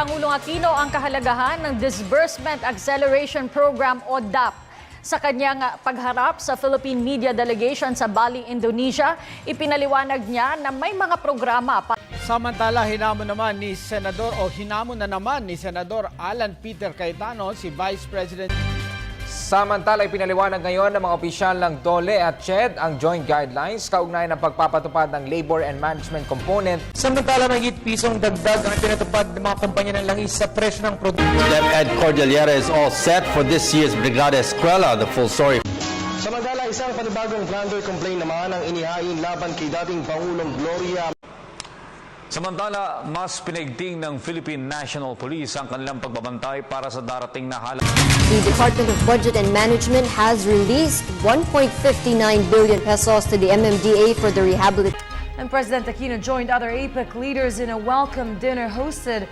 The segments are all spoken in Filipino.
Pangulong Aquino ang kahalagahan ng Disbursement Acceleration Program o DAP. Sa kanyang pagharap sa Philippine Media Delegation sa Bali, Indonesia, ipinaliwanag niya na may mga programa para Samantala, hinamon na naman ni Senador Alan Peter Cayetano si Vice President. Samantala, ipinaliwanag ngayon ng mga opisyal ng DOLE at CHED ang joint guidelines kaugnay ng pagpapatupad ng labor and management component. Samantala, may pisong dagdag ang pinatupad ng mga kumpanya ng langis sa presyo ng produkto. DepEd Cordillera is all set for this year's Brigada Escuela. The full story. Samantala, isang panibagong plunder complaint naman ang inihain laban kay dating Pangulong Gloria. Samantala, mas pinaigting ng Philippine National Police ang kanilang pagbabantay para sa darating na halaga. The Department of Budget and Management has released 1.59 billion pesos to the MMDA for the rehabilitation. And President Aquino joined other APEC leaders in a welcome dinner hosted.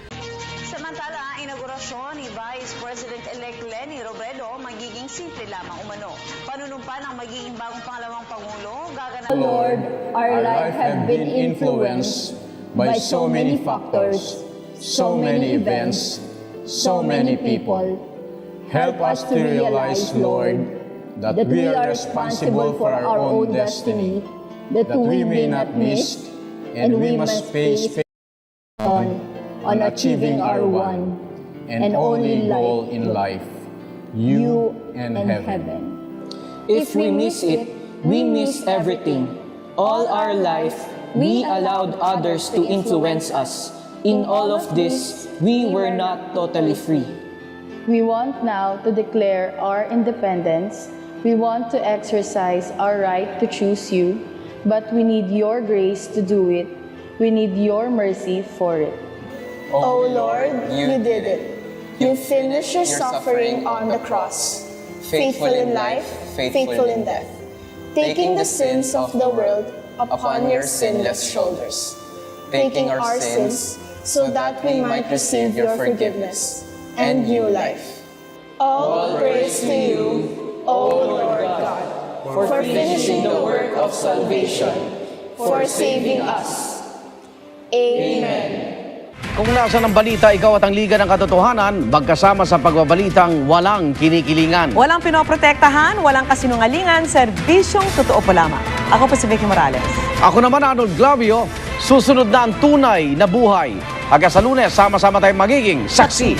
Samantala, ang inaugurasyon ni Vice President-elect Leni Robredo magiging simple lamang umano. Panunumpa ng magiging bagong pangalawang Pangulo, gaganap. Lord, our life have been influenced by so many factors, so many events, so many people. Help us to realize, Lord, that we are responsible for our own destiny, that we may not miss, and we must face on achieving our one and only goal in life, you and heaven. If we miss it, we miss everything. All our life, we allowed others to influence us. In all of this, we were not totally free. We want now to declare our independence. We want to exercise our right to choose you, but we need your grace to do it. We need your mercy for it. Oh Lord, you did it. You finished your suffering on the cross. Faithful in life, faithful in death. Taking the sins of the world upon your sinless shoulders, taking our sins so that we might receive your forgiveness and new life. All praise to you, O Lord God, for finishing the work of salvation, for saving us. Amen. Kung nasa ng balita, ikaw at ang Liga ng Katotohanan, magkasama sa pagbabalitang walang kinikilingan. Walang pinoprotektahan, walang kasinungalingan, serbisyong totoo po lamang. Ako po si Vicky Morales. Ako naman, Arnold Glavio, susunod na ang tunay na buhay. Hanggang sa Lunes, sama-sama tayong magiging saksi.